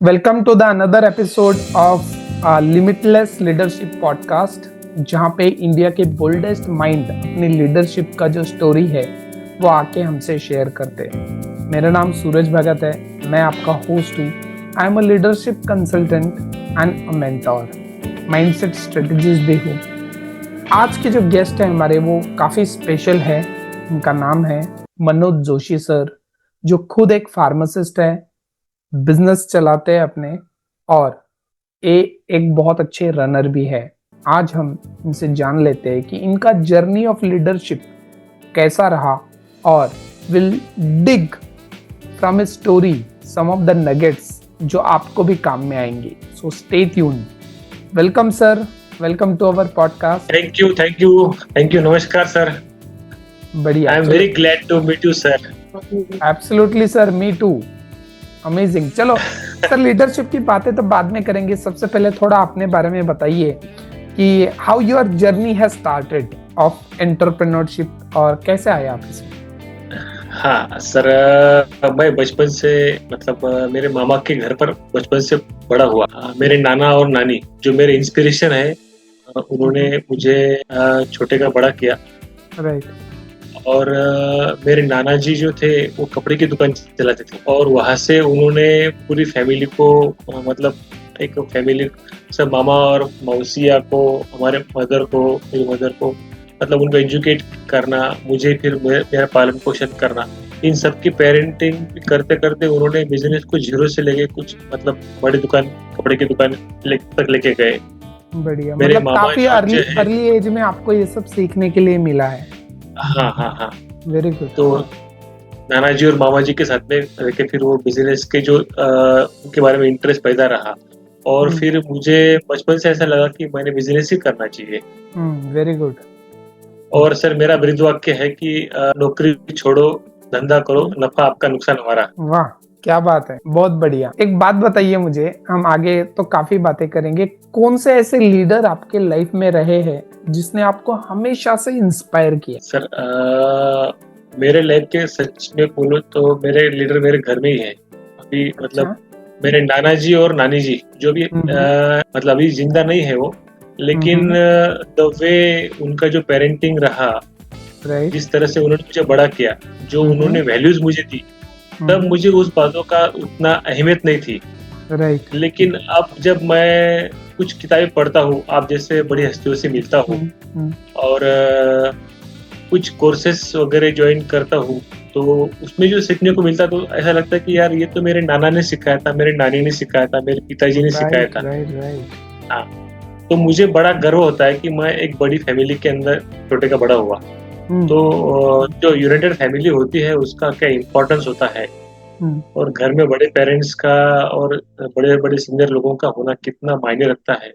Welcome to the another episode of limitless leadership podcast, जहाँ पे India के boldest mind अपनी लीडरशिप का जो स्टोरी है वो आके हमसे शेयर करते हैं। मेरा नाम सूरज भगत है, मैं आपका होस्ट हूँ। I am a leadership consultant and a mentor, mindset strategies भी हूँ। आज के जो गेस्ट हैं हमारे वो काफ़ी स्पेशल है। उनका नाम है मनोज जोशी सर, जो खुद एक फार्मासिस्ट है, बिजनेस चलाते हैं अपने, और एक बहुत अच्छे रनर भी है। आज हम इनसे जान लेते हैं कि इनका जर्नी ऑफ लीडरशिप कैसा रहा, और will dig from a story some of the nuggets जो आपको भी काम में आएंगे। So stay tune. Welcome sir, welcome to our podcast. Thank you. नमस्कार सर। बढ़िया, I am very glad to meet you sir. Absolutely sir, me too. Amazing. चलो sir, leadership की बातें तो बाद में करेंगे। सबसे पहले थोड़ा अपने बारे में बताइए कि how your journey has started off entrepreneurship, और कैसे आए आप इसमें। हाँ सर, मैं बचपन से मेरे मामा के घर पर बचपन से बड़ा हुआ। मेरे नाना और नानी जो मेरे इंस्पिरेशन है, उन्होंने मुझे छोटे का बड़ा किया। राइट। और मेरे नाना जी जो थे वो कपड़े की दुकान चलाते थे, और वहां से उन्होंने पूरी फैमिली को एक फैमिली सब मामा और मौसिया को, हमारे मेरी मदर को उनको एजुकेट करना, मुझे फिर मेरा पालन पोषण करना, इन सब की पेरेंटिंग करते करते उन्होंने बिजनेस को जीरो से लेके कुछ बड़ी दुकान, कपड़े की दुकान तक लेके गए। बढ़िया, मतलब काफी अर्ली एज में आपको ये सब सीखने के लिए मिला है। हाँ। Very good. तो नाना जी और मामा जी के साथ में रहकर फिर वो बिजनेस के जो उनके बारे में इंटरेस्ट पैदा रहा, और फिर मुझे बचपन से ऐसा लगा कि मैंने बिजनेस ही करना चाहिए। Very good. और सर, मेरा ब्रीद वाक्य है कि नौकरी छोड़ो, धंधा करो, नफा आपका नुकसान हमारा। वाह, क्या बात है, बहुत बढ़िया। एक बात बताइए मुझे, हम आगे तो काफी बातें करेंगे, कौन से ऐसे लीडर आपके लाइफ में रहे हैं जिसने आपको हमेशा से इंस्पायर किया। सर, मेरे लाइफ के सच में बोलो तो मेरे लीडर मेरे घर में ही है अभी। अच्छा? मेरे नाना जी और नानी जी जो भी अभी जिंदा नहीं है वो, लेकिन द वे उनका जो पेरेंटिंग रहा, जिस तरह से उन्होंने मुझे बड़ा किया, जो उन्होंने वैल्यूज मुझे दी, तब मुझे उस बातों का उतना अहमियत नहीं थी। राइट। लेकिन अब जब मैं कुछ किताबें पढ़ता हूँ, आप जैसे बड़ी हस्तियों से मिलता हूँ, और कुछ कोर्सेस वगैरह ज्वाइन करता हूँ, तो उसमें जो सीखने को मिलता, तो ऐसा लगता है कि यार ये तो मेरे नाना ने सिखाया था, मेरे नानी ने सिखाया था, मेरे पिताजी ने सिखाया था। हाँ, तो मुझे बड़ा गर्व होता है कि मैं एक बड़ी फैमिली के अंदर छोटे का बड़ा हुआ। तो जो यूनाइटेड फैमिली होती है उसका क्या इम्पोर्टेंस होता है, और घर में बड़े पेरेंट्स का और बड़े बड़े सीनियर लोगों का होना कितना मायने रखता है।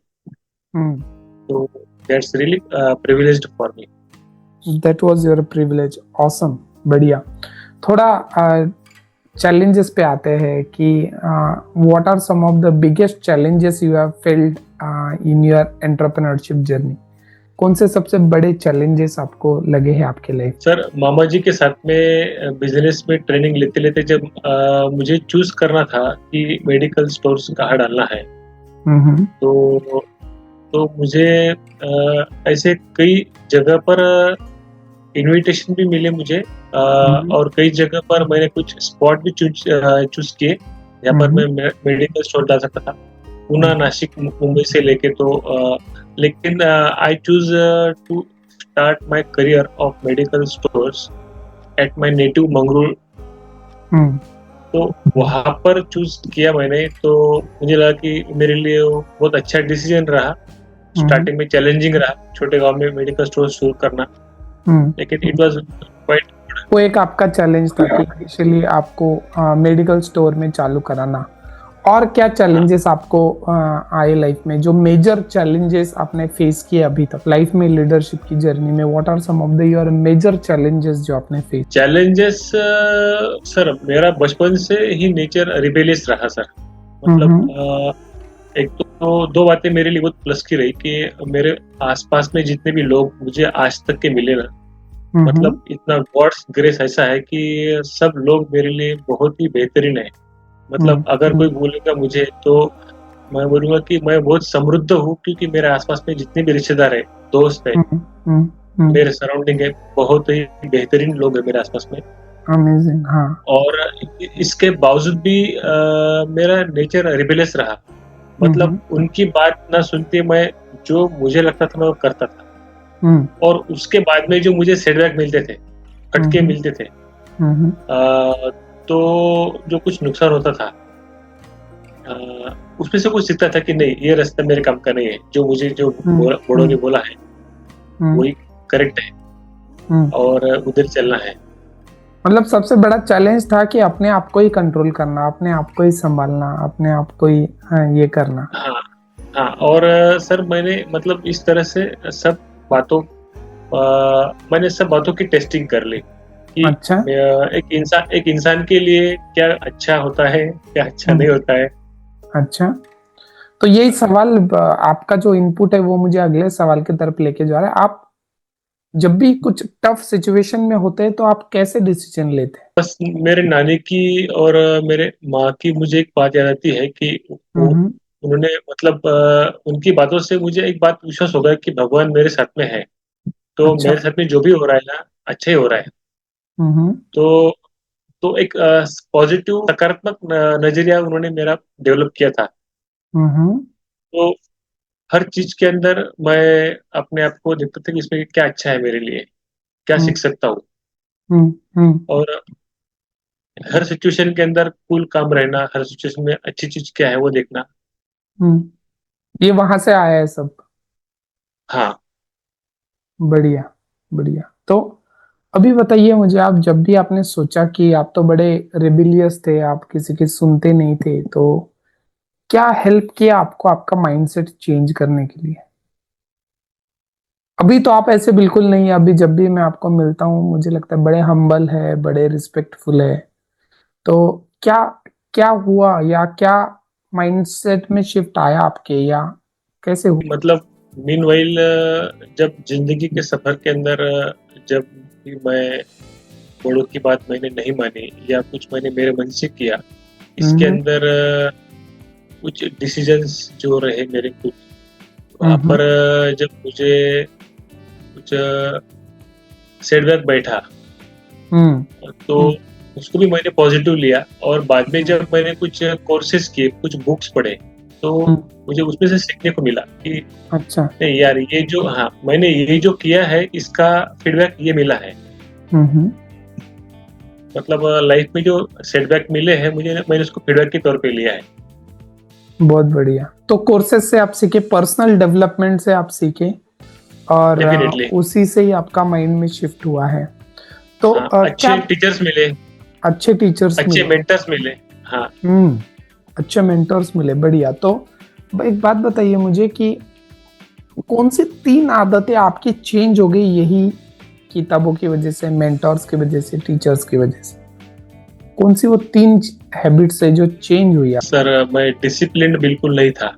तो that's really privileged for me. That was your privilege. Awesome. बढ़िया। थोड़ा challenges पे आते हैं कि what are some of the biggest challenges you have felt in your entrepreneurship journey? कौन से सबसे बड़े challenges आपको लगे हैं आपके लाइफ? सर, मामा जी के साथ में बिजनेस में ट्रेनिंग लेते लेते जब मुझे चूज करना था कि मेडिकल स्टोर्स कहाँ डालना है, तो मुझे ऐसे कई जगह पर इनविटेशन भी मिले मुझे, और कई जगह पर मैंने कुछ स्पॉट भी चूज किए जहाँ पर मैं मेडिकल स्टोर डाल सकता था, पुणे, नासिक, मुंबई से लेके। तो लेकिन I choose to start my career of medical stores at my native Mangrul. तो वहां पर चूज किया मैंने, तो मुझे लगा कि मेरे लिए वो बहुत अच्छा डिसीजन रहा। स्टार्टिंग में चैलेंजिंग रहा छोटे गांव में मेडिकल स्टोर शुरू करना, लेकिन इट वाज क्वाइट। वो एक आपका चैलेंज था कि इनिशियली आपको मेडिकल स्टोर में चालू कराना। और क्या चैलेंजेस आपको आए लाइफ में, जो मेजर चैलेंजेस आपने फेस किए अभी तक लाइफ में लीडरशिप की जर्नी में? What are some of the your major challenges जो आपने फेस? चैलेंजेस सर, मेरा बचपन से ही नेचर रिबेलियस रहा सर। एक तो दो बातें मेरे लिए बहुत प्लस की रही कि मेरे आसपास में जितने भी लोग मुझे आज तक के मिले ना, इतना गॉड्स ग्रेस ऐसा है कि सब लोग मेरे लिए बहुत ही बेहतरीन है। मतलब अगर कोई हम्म, बोलेगा मुझे तो मैं बोलूँगा कि मैं बहुत समृद्ध हूँ, क्योंकि मेरे आस-पास में जितने भी रिश्तेदार हैं, दोस्त हैं, हम्म, हम्म, मेरे सराउंडिंग है, बहुत ही बेहतरीन लोग हैं मेरे आस-पास में। अमेजिंग, हाँ। और इसके बावजूद भी मेरा नेचर रिबेलियस रहा। मतलब हम्म, उनकी बात ना सुन के मैं जो मुझे लगता था मैं वो करता था। हम्म, और उसके बाद में जो मुझे सेटबैक मिलते थे, खटके हम्म, मिलते थे, हम्म, तो जो कुछ नुकसान होता था, उसमें से कुछ सीखता था कि नहीं, ये रास्ता मेरे काम का नहीं है। जो मुझे जो हम्म, बड़ों ने बोला है हम्म, वही करेक्ट है, हम्म। और उधर चलना है। मतलब सबसे बड़ा चैलेंज था कि अपने आप को ही कंट्रोल करना, अपने आप को ही संभालना, अपने आप को ही, हाँ, ये करना। हाँ, हाँ। और सर मैंने मतलब इस तरह से सब बातों मैंने सब बातों की टेस्टिंग कर ली कि अच्छा। एक इंसान के लिए क्या अच्छा होता है, क्या अच्छा हम्म, नहीं होता है। अच्छा। तो यही सवाल, आपका जो इनपुट है वो मुझे अगले सवाल की तरफ लेके जा रहा है। आप जब भी कुछ टफ सिचुएशन में होते हैं तो आप कैसे डिसीजन लेते हैं? बस मेरे नानी की और मेरे माँ की मुझे एक बात याद आती है कि हम्म, उन्होंने मतलब उनकी बातों से मुझे एक बात विश्वास हो गया कि भगवान मेरे साथ में है, तो अच्छा। मेरे साथ में जो भी हो रहा है ना, अच्छा ही हो रहा है। हम्म, तो एक पॉजिटिव सकारात्मक नजरिया उन्होंने मेरा डेवलप किया था। हम्म, तो हर चीज के अंदर मैं अपने आप को देखता था कि इसमें क्या अच्छा है मेरे लिए, क्या हम्म, सीख सकता हूँ। हम्म, हम्म, और हर सिचुएशन के अंदर कूल काम रहना, हर सिचुएशन में अच्छी चीज क्या है वो देखना। ये वहां से आया है सब। हाँ बढ़िया, बढ़िया। तो अभी बताइए मुझे, आप जब भी आपने सोचा कि आप तो बड़े रिबिलियस थे, आप किसी की सुनते नहीं थे, तो क्या हेल्प किया आपको आपका माइंडसेट चेंज करने के लिए? अभी तो आप ऐसे बिल्कुल नहीं है, अभी जब भी मैं आपको मिलता हूँ मुझे लगता है बड़े हम्बल है, बड़े रिस्पेक्टफुल है। तो क्या क्या हुआ, या क्या माइंडसेट में शिफ्ट आया आपके, या कैसे हुआ? मतलब मीनवाइल जब जिंदगी के सफर के अंदर जब भी मैं बड़ों की बात मैंने नहीं मानी या कुछ मैंने मेरे मन से किया, इसके हम्म, अंदर कुछ डिसीजंस जो रहे मेरे कुछ, वहाँ हम्म, पर जब मुझे कुछ सेटबैक बैठा, हम्म, तो हम्म, उसको भी मैंने पॉजिटिव लिया। और बाद में हम्म, जब मैंने कुछ कोर्सेज किए, कुछ बुक्स पढ़े, तो हम्म, मुझे उसमें से सीखने को मिला कि अच्छा। नहीं यार, ये जो, हाँ, मैंने ये जो किया है इसका फीडबैक ये मिला है। हम्म, मतलब लाइफ में जो सेटबैक मिले हैं मुझे, मैंने उसको फीडबैक के तौर पे लिया है। बहुत बढ़िया। तो कोर्सेज से आप सीखे, पर्सनल डेवलपमेंट से आप सीखे, और डेफिनेटली। उसी से ही आपका माइंड में शिफ्ट हुआ है। तो हाँ, क्या अच्छे टीचर्स मिले, अच्छे टीचर्स अच्छे मिले? मेंटर्स मिले। हाँ हम्म, अच्छे मेंटर्स मिले, बढ़िया। तो एक बात बताइए मुझे कि कौन सी 3 आदतें आपकी चेंज हो गई यही किताबों की वजह से, मेंटर्स की वजह से, टीचर्स की वजह से? कौन सी वो 3 हैबिट्स है जो चेंज हुई आप? सर, मैं डिसिप्लिन बिल्कुल नहीं था।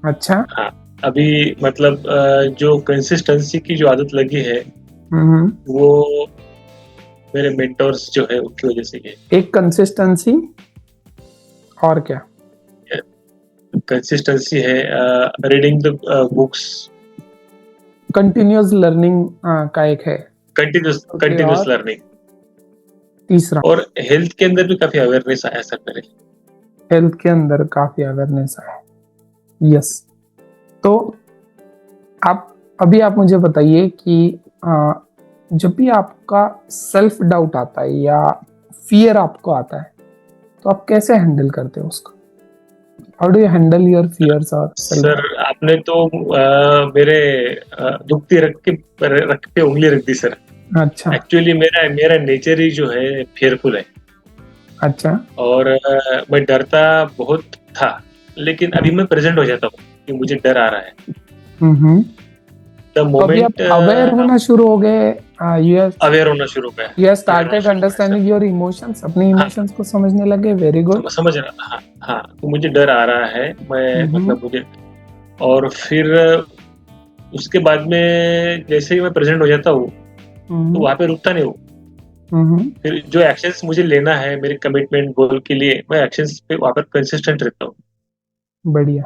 अच्छा। हाँ, अभी मतलब जो कंसिस्टेंसी की जो आदत लगी है, हम्म, वो मेरे मेंटर्स जो है उनकी वजह से है। एक कंसिस्टेंसी, और क्या? कंसिस्टेंसी है, reading the books, continuous learning का एक है। कंटिन्यूस ओके, कंटिन्यूस और लर्निंग। तीसरा? और हेल्थ के अंदर भी काफी अवेयरनेस आया सर मेरे। हेल्थ के अंदर काफी अवेयरनेस है। यस। तो आप अभी आप मुझे बताइए कि अ, जब भी आपका सेल्फ डाउट आता है या फियर आपको आता है, तो आप कैसे हैंडल करते हो उसको? How do you handle your fears और सेल्फ सर, डाउट? आपने तो मेरे दुखती रख पे उंगली रख दी सर। अच्छा। एक्चुअली मेरा मेरा नेचर ही जो है फियरफुल है। अच्छा। और मैं डरता बहुत था, लेकिन अभी मैं प्रेजेंट हो जाता हूँ कि मुझे डर आ रहा है। हम्म। द तो अभी आप मोमेंट अवेयर होना शुरू हो गए, यू अवेयर होना शुरू हुआ है, यू हैव अवेयर होना स्टार्टेड शुरू हुआ है सर। अंडरस्टैंडिंग योर इमोशंस, अपने हाँ, इमोशंस को समझने लगे, वेरी गुड। समझ रहा, हाँ। हाँ, तो मुझे डर आ रहा है, मैं हम्म, मतलब मुझे, और फिर उसके बाद में जैसे ही मैं प्रेजेंट हो जाता हूँ, तो हम्म, वहां पे रुकता नहीं हूँ। फिर जो एक्शंस मुझे लेना है मेरे कमिटमेंट गोल के लिए, मैं एक्शंस पे वहाँ पर कंसिस्टेंट रहता हूँ। बढ़िया,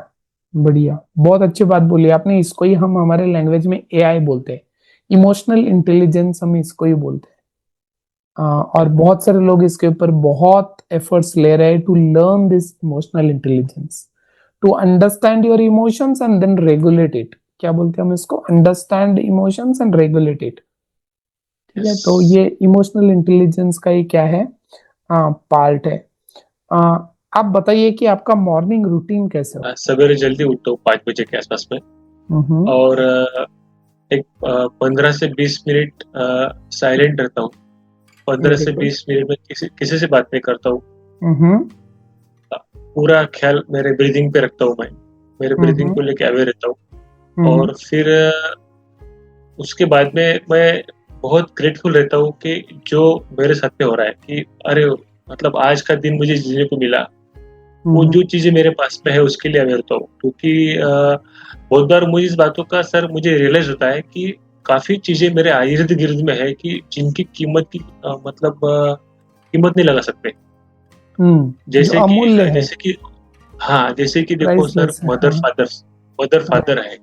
बढ़िया, बहुत अच्छी बात बोली आपने। इसको ही हम हमारे लैंग्वेज में एआई बोलते हैं, इमोशनल इंटेलिजेंस हम इसको ही बोलते हैं। और बहुत सारे लोग इसके ऊपर बहुत एफर्ट्स ले रहे हैं to learn this emotional intelligence, to understand your emotions and then regulate it. क्या बोलते हैं हम इसको? Understand emotions and regulate it. ठीक है, तो ये इमोशनल इंटेलिजेंस का ही क्या है, पार्ट है। आप बताइए कि आपका मॉर्निंग रूटीन कैसे हो? सवेरे जल्दी उठता हूँ 5 बजे के आसपास में, और एक 15 से 20 मिनट साइलेंट रहता हूँ। 15 से 20 मिनट में किसी से बात नहीं करता हूँ। पूरा ख्याल मेरे ब्रीदिंग पे रखता हूँ, मैं मेरे ब्रीदिंग को लेके अवेयर रहता हूँ। और फिर उसके बाद में मैं बहुत ग्रेटफुल रहता हूँ कि जो मेरे साथ में हो रहा है, कि अरे मतलब आज का दिन मुझे जीने को मिला, वो जो चीजें मेरे पास में है उसके लिए अवेयर होता हूँ। क्योंकि बहुत बार मुझे इस बातों का सर मुझे रियलाइज होता है कि काफी चीजें मेरे इर्द गिर्द में है कि जिनकी कीमत की मतलब कीमत नहीं लगा सकते। जैसे कि हाँ, जैसे कि देखो सर, मदर फादर है,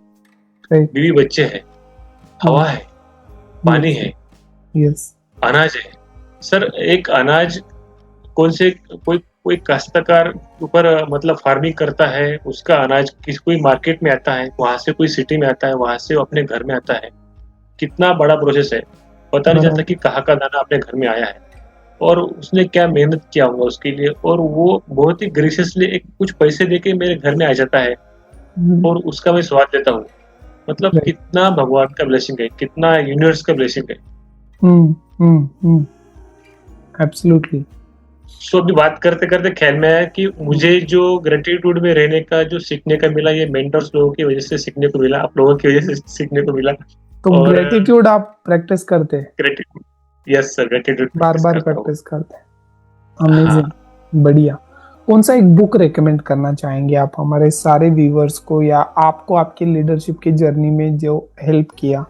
बीवी बच्चे हैं, हवा है, पानी है, अनाज है। सर एक अनाज कोई काश्तकार ऊपर मतलब फार्मिंग करता है, उसका अनाज कोई मार्केट में आता है, वहां से कोई सिटी में आता है, वहां से अपने घर में आता है। कितना बड़ा प्रोसेस है, पता नहीं चलता कि कहाँ का दाना अपने घर में आया है और उसने क्या मेहनत किया होगा उसके लिए, और वो बहुत ही ग्रेशियसली एक कुछ पैसे देके मेरे घर में आ जाता है और उसका मैं स्वाद लेता हूँ। मतलब कितना भगवान का ब्लेसिंग है, कितना यूनिवर्स का ब्लेसिंग है। एब्सोल्युटली। सो अभी बात करते करते ख्याल में आया कि मुझे जो ग्रेटिट्यूड में रहने का जो सीखने का मिला, ये मेंटर्स लोगों की वजह से सीखने को मिला, आप लोगों की वजह से सीखने को मिला। तो ग्रेटिट्यूड आप प्रैक्टिस करते हैं? ग्रेटिट्यूड, यस सर, ग्रेटिट्यूड बार बार प्रैक्टिस करते हैं। अमेजिंग, बढ़िया। कौन सा एक बुक रेकमेंड करना चाहेंगे आप हमारे सारे व्यूअर्स को, या आपको आपकी लीडरशिप की जर्नी में जो हेल्प किया,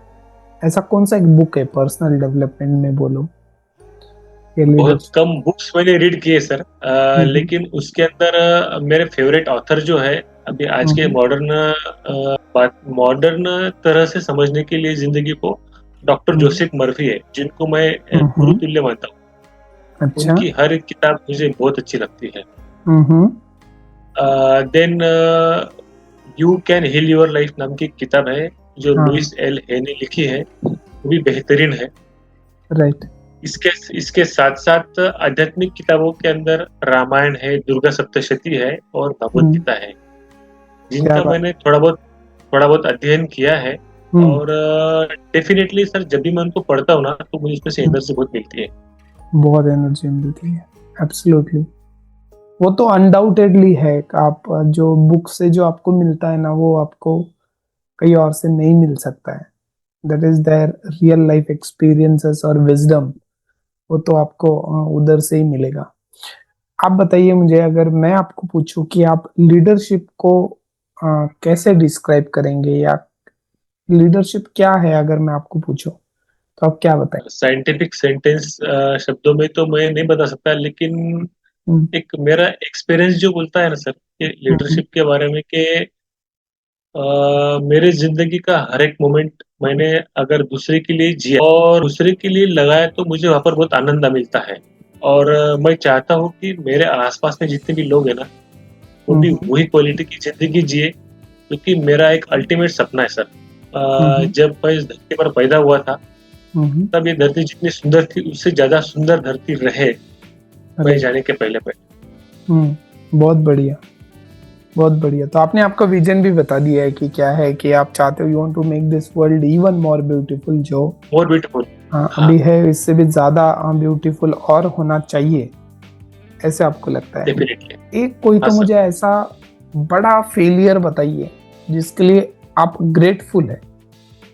ऐसा कौन सा एक बुक है पर्सनल डेवलपमेंट में? बोलो। बहुत कम बुक्स मैंने रीड किए सर, लेकिन उसके अंदर मेरे फेवरेट ऑथर जो है अभी आज के मॉडर्न तरह से समझने के लिए जिंदगी को, डॉक्टर जोसेफ मर्फी है, जिनको मैं गुरु तुल्य मानता हूँ। अच्छा। उनकी हर एक किताब मुझे बहुत अच्छी लगती है। Then you can heal your life नाम की किताब है जो लुइस एल हे ने लिखी है, वो भी बेहतरीन है। राइट। इसके साथ साथ आध्यात्मिक किताबों के अंदर रामायण है, दुर्गा सप्तशती है और भगवत गीता है, जिनका मैंने थोड़ा बहुत अध्ययन किया है। और डेफिनेटली सर जब भी मैं उनको पढ़ता हूँ ना, तो मुझे इसमें से एनर्जी बहुत मिलती है। बहुत एनर्जी मिलती है, एब्सोल्युटली। वो तो अनडाउटेडली है। आप जो बुक से जो आपको मिलता है ना, वो आपको कहीं और से नहीं मिल सकता है। That is there real life experiences और विजडम, वो तो आपको उधर से ही मिलेगा। आप बताइए मुझे, अगर मैं आपको पूछूं कि आप लीडरशिप को कैसे डिस्क्राइब करेंगे, या लीडरशिप क्या है, अगर मैं आपको पूछूं तो आप क्या बताएं? साइंटिफिक सेंटेंस शब्दों में तो मैं नहीं बता सकता, लेकिन एक मेरा एक्सपीरियंस जो बोलता है ना सर कि लीडरशिप के बारे में, कि मेरे जिंदगी का हर एक मोमेंट मैंने अगर दूसरे के लिए जिया और दूसरे के लिए लगाया, तो मुझे वहां पर बहुत आनंद मिलता है। और मैं चाहता हूँ कि मेरे आसपास में जितने भी लोग हैं ना, वो भी वही क्वालिटी की जिंदगी जिए, क्योंकि मेरा एक अल्टीमेट सपना है सर। जब मैं इस धरती पर पैदा हुआ था, तब ये धरती जितनी सुंदर थी, उससे ज्यादा सुंदर धरती रहे मैं जाने के पहले। बहुत बढ़िया, बहुत बढ़िया। तो आपने आपका विजन भी बता दिया है कि क्या है, कि आप चाहते हो, you want to make this world even more beautiful. जो मोर ब्यूटीफुल अभी है, इससे भी ज्यादा ब्यूटीफुल और होना चाहिए, ऐसे आपको लगता है? एक कोई तो मुझे ऐसा बड़ा फेलियर बताइए जिसके लिए आप ग्रेटफुल है,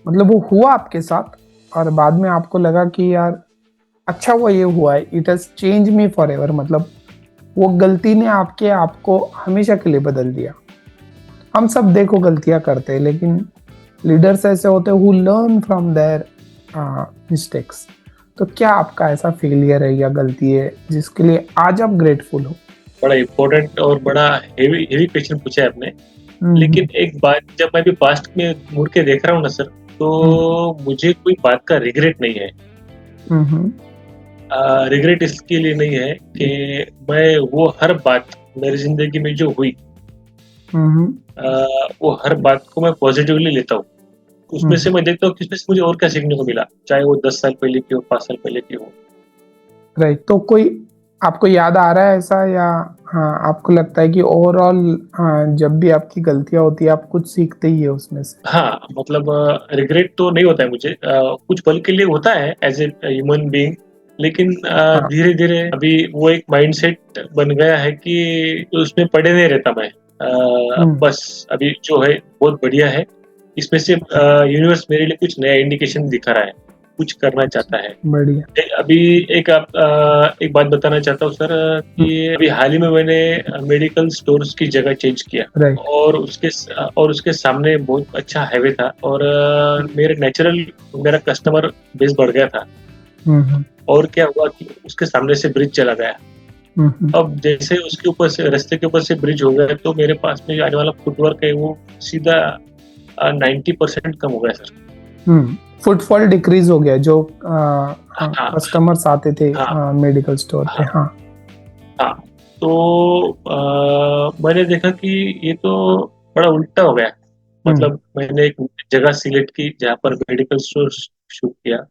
मतलब वो हुआ आपके साथ और बाद में आपको लगा कि यार अच्छा हुआ ये हुआ है, it has change me for ever, मतलब वो गलती ने आपको हमेशा के लिए बदल दिया। हम सब देखो गलतियां करते हैं, लेकिन लीडर्स ऐसे होते हैं who learn from their mistakes. तो क्या आपका ऐसा फेलियर है या गलती है जिसके लिए आज आप ग्रेटफुल हो? बड़ा इम्पोर्टेंट और बड़ा हेवी हेवी क्वेश्चन पूछा है आपने। लेकिन एक बात, जब मैं भी पास्ट में मुड़ के देख रहा हूँ ना सर, तो मुझे कोई बात का रिग्रेट नहीं है। रिग्रेट इसके लिए नहीं है कि मैं वो हर बात मेरी जिंदगी में जो हुई, वो हर बात को मैं पॉजिटिवली लेता हूँ। उसमें से मैं देखता हूँ कि इसमें से मुझे और क्या सीखने को मिला, चाहे वो 10 साल पहले की हो, 5 साल पहले की हो। राइट, तो कोई आपको याद आ रहा है ऐसा, या हाँ आपको लगता है कि ओवरऑल जब भी आपकी गलतियां होती है आप कुछ सीखते ही है उसमें से? हाँ, मतलब रिग्रेट तो नहीं होता है मुझे, कुछ पल के लिए होता है एज ए ह्यूमन बीइंग, लेकिन हाँ। धीरे धीरे अभी वो एक माइंडसेट बन गया है कि उसमें पड़े नहीं रहता मैं। बस अभी जो है बहुत बढ़िया है। इसमें से यूनिवर्स मेरे लिए कुछ नया इंडिकेशन दिखा रहा है, कुछ करना चाहता है। बढ़िया। अभी एक बात बताना चाहता हूँ सर, कि अभी हाल ही में मैंने मेडिकल स्टोर्स की जगह चेंज किया, राइट। और उसके सामने बहुत अच्छा हाईवे था, और मेरा कस्टमर बेस बढ़ गया था। और क्या हुआ कि उसके सामने से ब्रिज चला गया। अब जैसे उसके ऊपर से, रास्ते के ऊपर से ब्रिज हो गया, तो मेरे पास में जो आने वाला फुटवर्क है वो सीधा 90% कम हो गया सर। फुटफॉल डिक्रीज हो गया, जो हाँ, कस्टमर्स आते थे हाँ, मेडिकल स्टोर पे। हाँ हाँ, तो मैंने देखा कि ये तो बड़ा उल्टा हो गया। मतलब मैंने एक जगह सिलेक्ट की जहाँ पर मेडिकल स्टोर शुरू किया,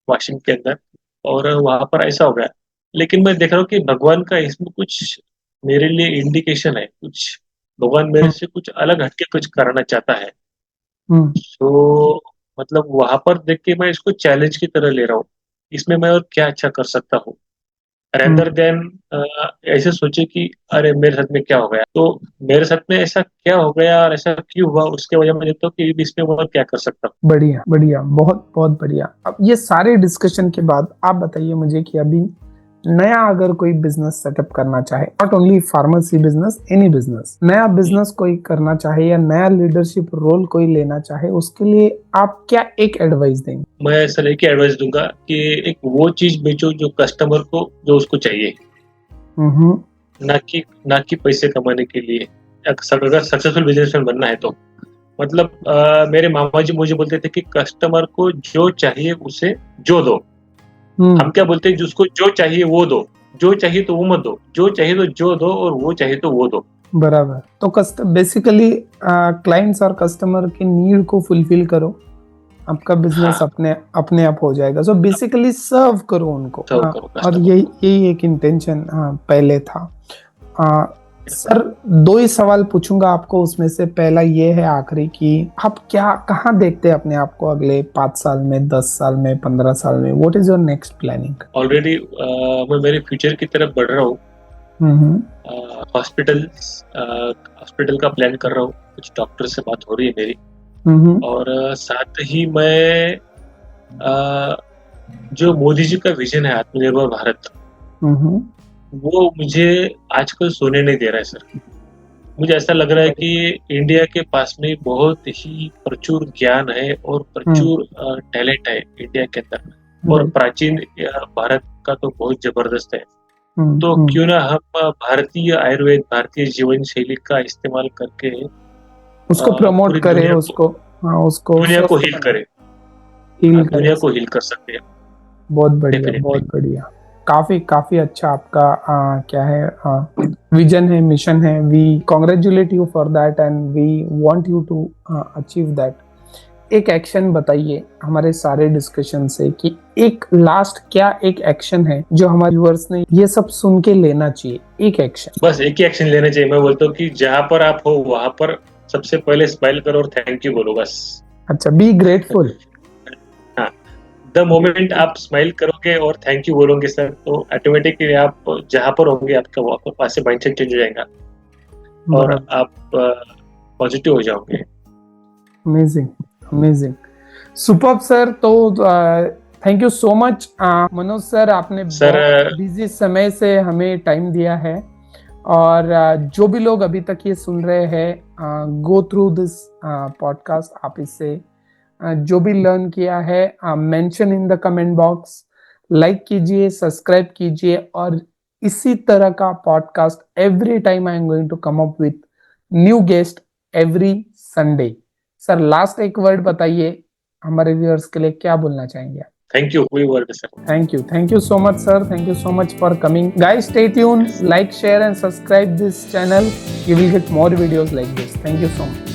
वाशिंग के अंदर, और वहां पर ऐसा हो गया। लेकिन मैं देख रहा हूँ कि भगवान का इसमें कुछ मेरे लिए इंडिकेशन है, कुछ भगवान मेरे से कुछ अलग हटके कुछ कराना चाहता है। तो मतलब वहां पर देख के मैं इसको चैलेंज की तरह ले रहा हूँ, इसमें मैं और क्या अच्छा कर सकता हूँ, रेदर देन ऐसे सोचे कि अरे मेरे साथ में क्या हो गया, तो मेरे साथ में ऐसा क्या हो गया और ऐसा क्यों हुआ, उसके वजह मैं देखता हूँ कि इसमें मैं और क्या कर सकता हूँ। बढ़िया बढ़िया, बहुत बहुत बढ़िया। अब ये सारे डिस्कशन के बाद आप बताइए मुझे कि अभी नया अगर कोई बिजनेस सेटअप करना चाहे, not only pharmacy business, any business, नया बिजनेस कोई करना चाहे या नया लीडरशिप रोल कोई लेना चाहे, उसके लिए आप क्या एक एडवाइस देंगे? मैं सर एक एडवाइस दूंगा कि एक वो चीज बेचो जो कस्टमर को, जो उसको चाहिए, ना कि पैसे कमाने के लिए। अगर सक्सेसफुल बिजनेसमैन बनना है तो मतलब मेरे मामा जी मुझे बोलते थे कि कस्टमर को जो चाहिए उसे जो दो। हम क्या बोलते हैं, जिसको जो चाहिए वो दो, जो चाहिए तो वो मत दो, जो चाहिए तो जो दो, और वो चाहिए तो वो दो। बराबर। तो बेसिकली क्लाइंट्स और कस्टमर की नीड को फुलफिल करो, आपका बिजनेस अपने आप हो जाएगा। सो बेसिकली सर्व करो उनको। और यही एक इंटेंशन पहले था। सर 2 ही सवाल पूछूंगा आपको, उसमें से पहला ये है आखिरी, कि आप कहाँ देखते हैं अपने आप को अगले 5 साल में, 10 साल में, 15 साल में? What is your next planning? Already मैं मेरे फ्यूचर की तरफ बढ़ रहा हूँ। हॉस्पिटल का प्लान कर रहा हूँ, कुछ डॉक्टर से बात हो रही है मेरी, और साथ ही मैं जो मोदी जी का विजन है आत्मनिर्भर भारत, वो मुझे आजकल सोने नहीं दे रहा है सर। मुझे ऐसा लग रहा है कि इंडिया के पास में बहुत ही प्रचुर ज्ञान है और प्रचुर टैलेंट है इंडिया के अंदर, और प्राचीन भारत का तो बहुत जबरदस्त है। तो क्यों ना हम भारतीय आयुर्वेद, भारतीय जीवन शैली का इस्तेमाल करके उसको प्रमोट करें, उसको दुनिया को हील करें, दुनिया को हील कर सकते हैं। बहुत बढ़िया, बहुत बढ़िया। काफी अच्छा आपका क्या है विजन है, मिशन है। We congratulate you for that and we want you to achieve that. एक एक्शन बताइए हमारे सारे डिस्कशन से, कि एक लास्ट क्या एक एक्शन है जो हमारे व्यूअर्स ने ये सब सुन के लेना चाहिए? एक एक्शन, बस एक ही एक्शन लेना चाहिए। मैं बोलता हूँ कि जहाँ पर आप हो वहां पर सबसे पहले स्माइल करो और थैंक यू बोलो, बस। अच्छा, बी ग्रेटफुल। हाँ, द मोमेंट आप स्माइल करोगे और थैंक यू बोलोगे सर, तो ऑटोमेटिकली आप जहाँ पर होंगे आपका पास से माइंडसेट चेंज हो जाएगा और आप पॉजिटिव हो जाओगे। Amazing, amazing, superb sir. तो thank you so much Manoj sir, आपने बहुत बिजी समय से हमें टाइम दिया है। और जो भी लोग अभी तक ये सुन रहे हैं, गो थ्रू दिस पॉडकास्ट, आप इससे जो भी लर्न किया है mention in the comment box. Like कीजिए, सब्सक्राइब कीजिए और इसी तरह का podcast every time I am going to come up with new guest every Sunday. Sir last एक वर्ड बताइए हमारे व्यूअर्स के लिए, क्या बोलना चाहेंगे आप? थैंक यू, कोई word sir. Thank you so much, sir. Thank you so much for coming. Guys, stay tuned, like, share, and subscribe this channel. You will get more videos like this. Thank you so much.